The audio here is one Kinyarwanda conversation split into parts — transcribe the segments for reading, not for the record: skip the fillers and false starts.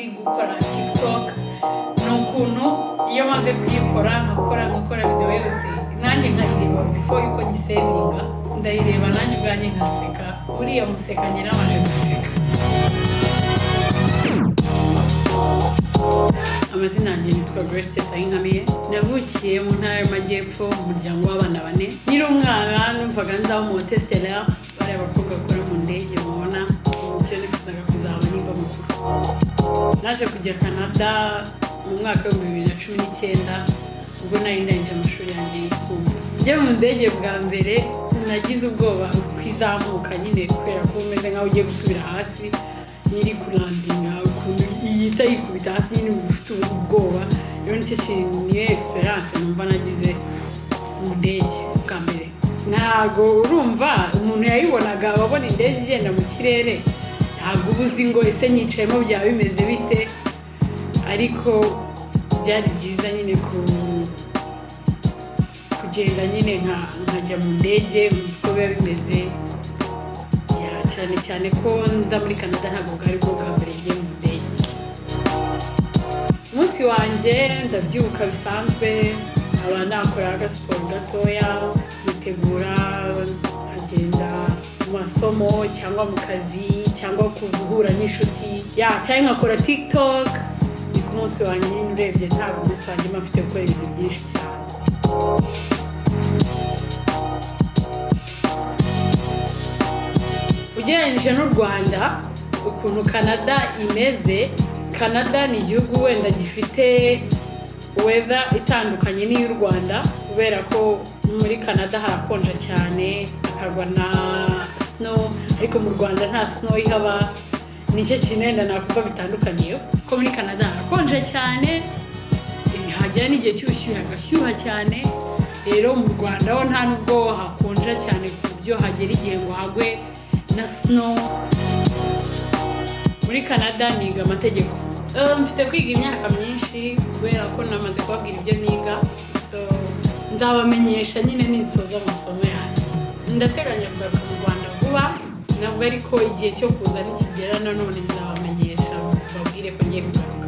ndi gukora TikTok ni ukuntu iyo maze kuyikora nkakora video yose nanjye nkayireba before yuko nyisevinga, ndayireba nanjye ubwanjye nkaseka, uriya musekanye namaje guseka. Amazina yanjye nitwa Grace Teta Inkamiye, navukiye mu ntara y'Amajyepfo mu muryango w'abana 4. Nkiri umwana numvaga nzaba umu hôtesse bari abakobwa bakora mu ndege mubona, icyo nifuzaga kuzaba nimba mukuru. Naje kujya Canada mu mwaka wa 2019 ubwo nari ndangije amashuri yanjye yisumbuye. Njye mu ndege bwa mbere nagize ubwoba kwizamuka nyine kubera ko umeze nkaho ugiye gusubira hasi, nyiri kulandinga ukuntu yita yikubita hasi nyine ufite ubwoba. Rero nicyo kintu niyo experience numva nagize mu ndege bwa mbere. Ntago urumva umuntu yayibonaga ababona indege igenda mu kirere, ntago ubuzi ngo ese nyicayemo byaba bimeze bite, ariko byari byiza nyine kugenda nyine nkajya mu ndege uko biba bimeze. Cyane ko nza muri Canada ntabwo bwari bwo bwa mbere ngiye mu ndege. Umunsi wanjye ndabyuka bisanzwe, aba nakora agasiporo gatoya, nitegura agenda mu masomo cyangwa mu kazi cyangwa guhura n'inshuti cyangwa nkakora TikTok. Ni ku munsi wanjye urebye ntabwo umunsi wanjye mfite gukora ibintu byinshi cyane. Ugereranyije n'u Rwanda ukuntu Canada imeze, Canada ni igihugu wenda gifite weather itandukanye n'iy'u Rwanda, kubera ko muri Canada harakonja cyane hakagwa na snow, ariko mu Rwanda nta snow ihaba. Nicyo kinenda nakuva bitandukanye ko muri Canada harakonja cyane, hajya n'igihe cy'ubushyuhe hagashyuha cyane. Rero mu Rwanda ho nta nubwo hakonja cyane ku buryo hagera igihe ngo hagwe na snow. Muri Canada niga amategeko. Mfite kwiga imyaka myinshi kubera ko namaze kubabwira ibyo niga, so nzabamenyesha nyine ninsoza amasomo yanjye. Ndateganya kugaruka mu Rwanda vuba, nabwo ariko igihe cyo kuza nikigera nanone nzabamenyesha babwire ko ngiye kugaruka.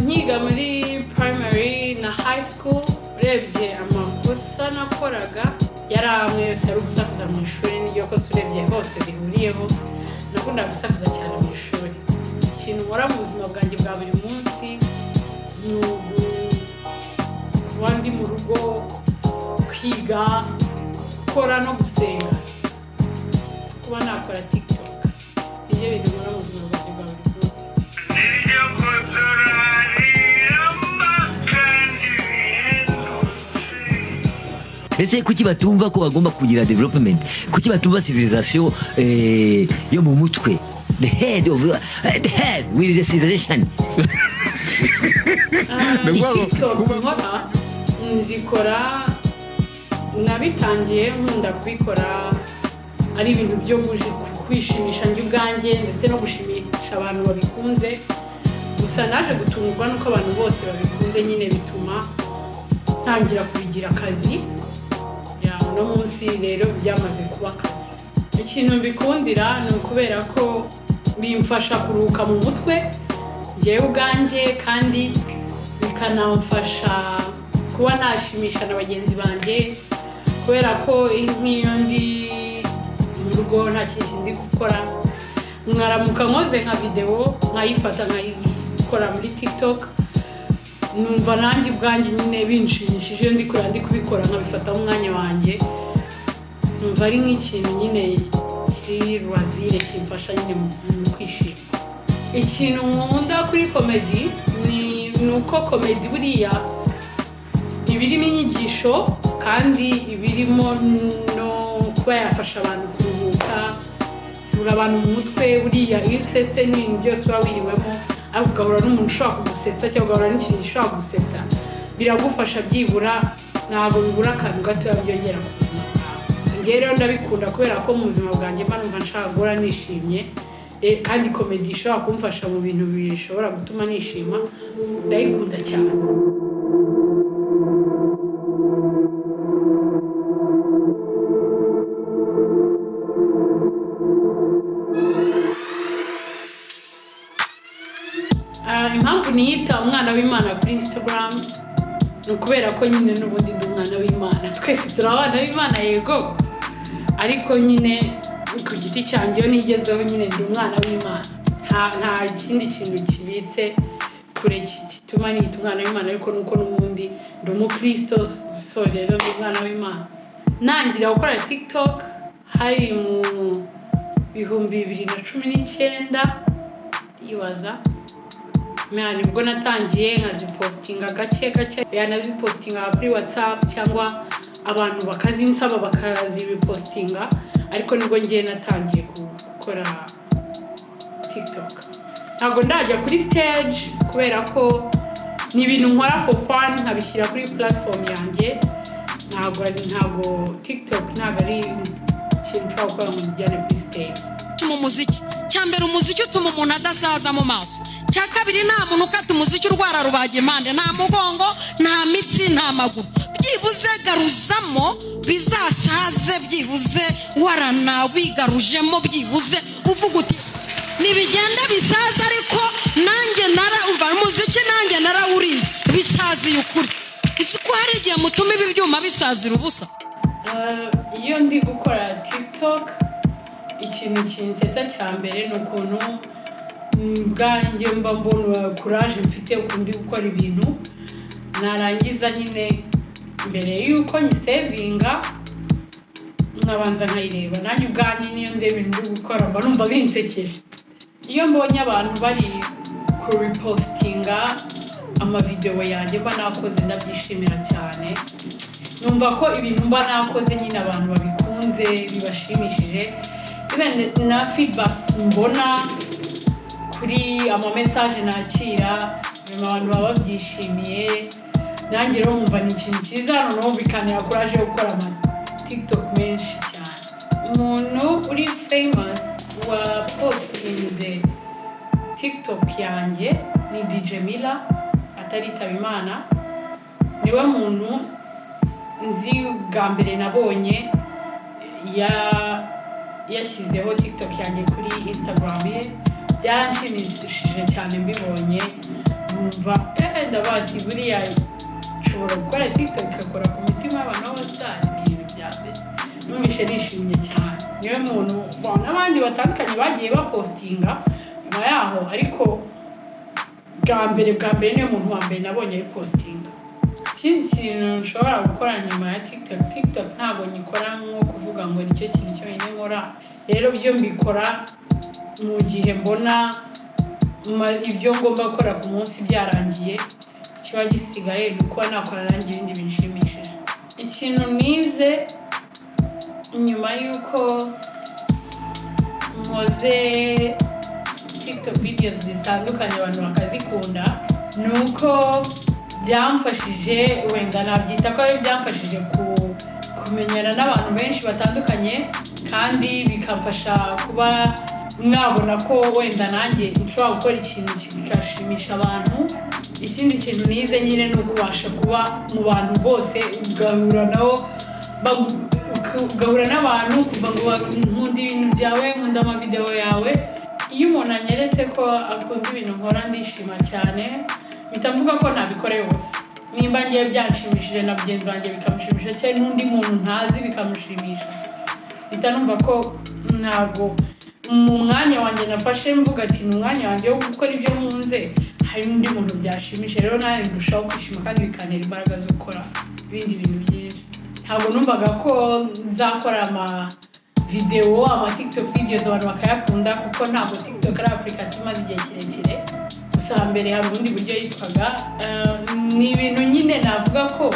Nkiga muri primary na high school, urebye amakosa nakoraga yari amwe yose ari gusakuza mu ishuri, niyo kosa urebye hose bihuriyeho. Nakunda gusakuza cyane mu ishuri. Ikintu nkora mu buzima bwanjye bwa buri munsi ni kuba ndi mu rugo, kwiga, gukora no gusenga, kuba nakora TikTok. Niyo bintu nkora mu buzima bwanjye bwa buri munsi. Ese kuki batumva ko bagomba kugira development? Kuki batumva civilization yo mu mutwe? The head with the civilization. TikTok nkora nzikora, nabitangiye nkunda kubikora ari ibintu byo kwishimisha njye ubwanjye ndetse no gushimisha abantu babikunze. Gusa naje gutungurwa nuko abantu bose babikunze, nyine bituma ntangira kubigira akazi. No munsi rero byamaze kuba akazi. Ikintu mbikundira ni ukubera ko bimfasha kuruhuka mu mutwe njyewe ubwanjye, kandi bikanamfasha kuba nashimisha na bagenzi banjye, kubera ko nk'iyo ndi mu rugo nta kintu ndi gukora, nkaramuka nkoze nka video nkayifata nkayikora muri TikTok, numva nanjye ubwanjye nyine binshimishije. Iyo ndi kubikora nkabifata umwanya wanjye, numva ari nk'ikintu nyine kiri loisir kimfasha nyine mu kwishima. Ikintu nkunda kuri comedy ni uko comedy buriya ibirimo inyigisho kandi ibirimo no kuba yafasha abantu kuruhuka, ura abantu mu mutwe. Buriya iyo usetse n'ibintu byose uba wiriwemo, ariko ugahura n'umuntu ushobora kugusetsa cyangwa ugahura n'ikintu gishobora kugusetsa, biragufasha byibura, ntabwo bibura akantu gatoya byongera ku buzima bwawe. Njyewe rero ndabikunda kubera ko mu buzima bwanjye mba numva nshaka guhora nishimye, kandi comedy ishobora kumfasha mu bintu bishobora gutuma nishima, ndayikunda cyane. niyita umwana w'Imana kuri Instagram ni ukubera ko nyine n'ubundi ndi umwana w'Imana, twese turi abana b'Imana yego, ariko nyine ku giti cyanjye iyo nigezeho nyine ndi umwana w'Imana, nta kindi kintu kibitse kure gituma niyita umwana w'Imana, ariko nuko n'ubundi ndi umukristo, so rero ndi umwana w'Imana. Nangira gukora TikTok hari mu 2019 yibaza nibwo natangiye nkazipostinga gake yanazipostinga kuri WhatsApp cyangwa abantu bakazinsaba bakazipostinga, ariko nibwo ngiye natangiye gukora TikTok. Ntabwo ndajya kuri stage kubera ko ni ibintu nkora for fun nkabishyira kuri platform yanjye, ntabwo TikTok ntabwo ari ikintu nshobora gukora ngo njyane kuri stage. Mu muziki cyambere umuziki utuma umuntu adasaza mu maso, cya kabiri nta muntu ukata umuziki urwara rubagimpande, nta mugongo nta mitsi nta maguru, byibuze garuzamo bizasaze, byibuze warana wigarujemo, byibuze uvuga uti nibigenda bisaza, ariko nanjye narumva umuziki nanjye narawuriye bisaziye ukuri. Isuko hari igihe mutuma ibi byuma bisazira ubusa. Iyo ndi gukora TikTok ikintu kinsetsa cya mbere ni ukuntu bwanjye mba mbona courage mfite ukundi gukora ibintu, narangiza nyine mbere yuko nyisevinga nkabanza nkayireba nanjye ubwanjye, niyo ndeba ibintu ndi gukora mba numva binsekeje. Iyo mbonye abantu bari kuripostinga amavideo yanjye mba nakoze ndabyishimira cyane, numva ko ibintu mba nakoze nyine abantu babikunze bibashimishije, even na feedbacks mbona kuri message nakira abantu baba babyishimiye, nanjye rero nkumva ni ikintu cyiza, noneho bikanira courage yo gukora ama TikTok menshi cyane. Umuntu uri famous wa postinze TikTok yanjye ni DJ Mila ataritaba Imana, niwe muntu nzi bwa mbere nabonye yashyizeho TikTok yanjye kuri Instagram ye, byaranshimishije cyane mbibonye, numva ndabati buriya nshobora gukora TikTok ikakora ku mitima y'abantu b'abasitari, ni ibintu bya mbere numvishe nishimye cyane. Niwe muntu n'abandi batandukanye bagiye bapostinga nyuma yaho, ariko bwa mbere niwe muntu wa mbere nabonye ari postinga. Ikindi kintu nshobora gukora nyuma ya TikTok ntabwo nyikora nko kuvuga ngo nicyo kintu cyonyine nkora, rero byo mbikora mu gihe mbona ibyo ngomba gukora ku munsi byarangiye, kiba gisigaye ni ukuba nakora nanjye ibindi binshimishije. Ikintu nize nyuma y'uko nkoze TikTok videos zitandukanye abantu bakazikunda, ni uko byamfashije, wenda nabyita ko byamfashije kumenyana n'abantu benshi batandukanye, kandi bikamfasha kuba mwabona ko wenda nanjye nshobora gukora ikintu kikashimisha abantu. Ikindi kintu nize nyine ni ukubasha kuba mu bantu bose, ugahura n'abantu kuva ngo nkunda ibintu byawe, nkunda amavideo yawe. Iyo umuntu anyeretse ko akunda ibintu nkora ndishima cyane, mpita mvuga ko nabikoreye hose. Nimba ngiye byanshimishije na bagenzi banjye bikamushimisha, cyane n'undi muntu ntazi bikamushimisha, mpita numva ko ntabwo mu mwanya wanjye nafashe mvuga ati ni umwanya wanjye wo gukora ibyo nkunze, hari n'undi muntu byashimisha, rero nawe ndushaho kwishima kandi bikantera imbaraga zo gukora ibindi bintu byinshi. Ntabwo numvaga ko nzakora video TikTok videos abantu bakayakunda, kuko ntabwo TikTok ari application imaze igihe kirekire, gusa mbere hari ubundi buryo yitwaga. Ni ibintu nyine navuga ko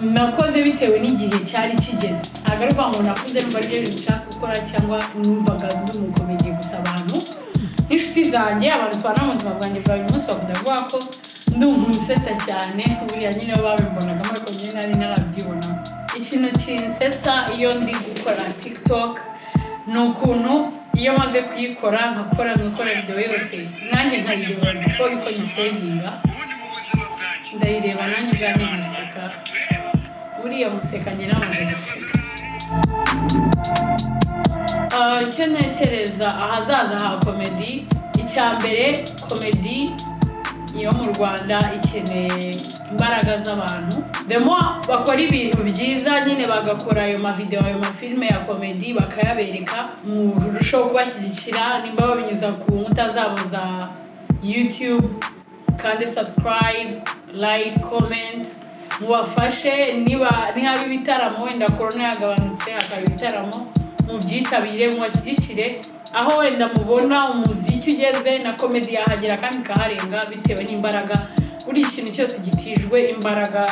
nakoze bitewe n'igihe cyari kigeze, ntabwo ari ngo nakuze numva aribyo bintu nshaka gukora, cyangwa numvaga ndi umukomedi gusa. Abantu n'inshuti zanjye, abantu tubana mu buzima bwanjye bwa buri munsi bakunda kuvuga ko ndi umuntu usetsa cyane, buriya nyine babimbonagamo ariko nyine nari narabyibonamo. Ikintu kinsetsa iyo ndi gukora TikTok ni ukuntu iyo maze kuyikora nkakora video yose nanjye nkayireba before yuko nyisevinga, ndayireba nanjye ubwanjye nkaseka, buriya museka nyine amaze guseka. Icyo ntekereza ahazaza ha komedi, icya mbere komedi iyo mu Rwanda ikeneye imbaraga z'abantu. Demo bakora ibintu byiza nyine bagakora ayo mavideo ayo mafilme ya comedy bakayabereka mu rusho kubashyigikira nimba babinyuza ku nkuta zabo za YouTube kandi subscribe like comment mubafashe niba nihaba ibitaramo wenda corona yagabanutse hakaba ibitaramo mubyitabire mubashyigikire aho wenda mubona umuziki ugeze na comedy yahagera kandi kaharenga bitewe n'imbaraga buri ikintu cyose gitijwe imbaraga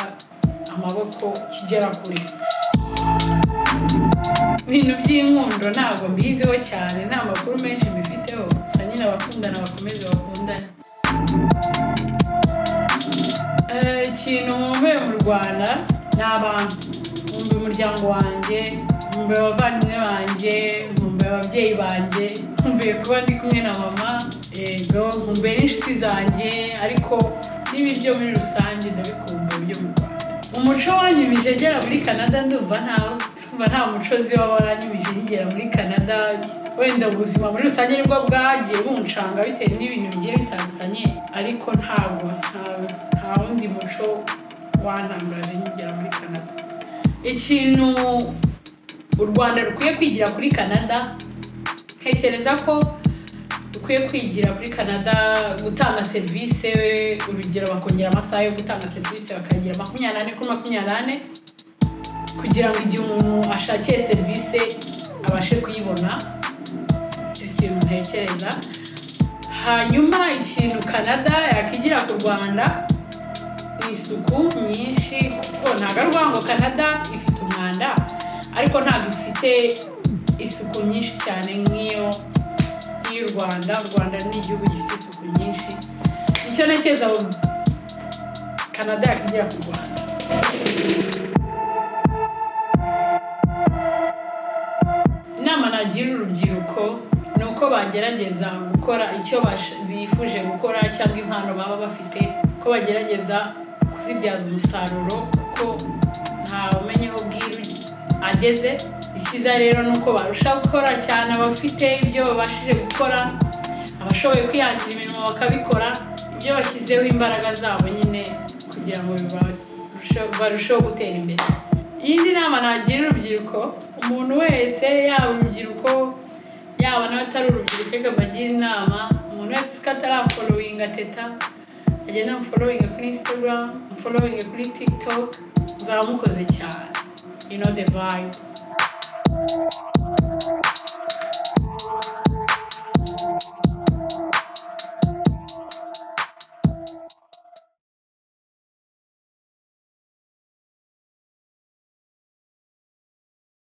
amaboko kigera kure. Ibintu by'inkundo ntabwo mbiziho cyane nta makuru menshi mbifiteho gusa nyine abakundana bakomeze bakundane. Ikintu nkumbuye mu Rwanda ni abantu, nkumbuye umuryango wanjye, nkumbuye abavandimwe banjye, nkumbuye ababyeyi banjye, nkumbuye kuba ndi kumwe na mama, yego nkumbuye n'inshuti zanjye ariko n'ibiryo muri rusange ndabikumbuye byo mu Rwanda. Umuco wanyumije ngera muri Canada ndumva nta muco nzi waba waranyumije ngera muri Canada, wenda ubuzima muri rusange nibwo bwagiye buncanga bitewe n'ibintu bigiye bitandukanye ariko nta wundi muco wantangaje ngera muri Canada. Ikintu u Rwanda rukwiye kwigira kuri Canada, ntekereza ko rukwiye kwigira kuri Canada gutanga serivisi, urugero bakongera amasaha yo gutanga serivisi bakagira 24 kuri 24 kugira ngo igihe umuntu ashakiye serivisi abashe kuyibona. Icyo kintu ntekereza. Hanyuma ikintu Canada yakigira ku Rwanda ni isuku nyinshi kuko ntabwo ari ngo Canada ifite umwanda ariko ntabwo ifite isuku nyinshi cyane nk'iyo u Rwanda ni igihugu gifite isuku nyinshi. Icyo ntekereza Canada yakigira ku Rwanda. Inama nagira urubyiruko ni uko bagerageza gukora icyo bifuje gukora cyangwa impano baba bafite, ko bagerageza kuzibyaza umusaruro kuko nta umenye aho bwiru ageze. Icyiza rero ni uko barusha gukora cyane abafite ibyo babashije gukora, abashoboye kwihangira imirimo bakabikora, ibyo bashyizeho imbaraga zabo nyine kugira ngo barusheho gutera imbere. Iyindi nama nagira urubyiruko, umuntu wese yaba urubyiruko yaba n'abatari urubyiruko reka mbagira inama, umuntu wese ko atarafollowinga Teta agenda amufollowinga kuri Instagram, amufollowinga kuri TikTok, uzamukoze cyane. You know the vibe.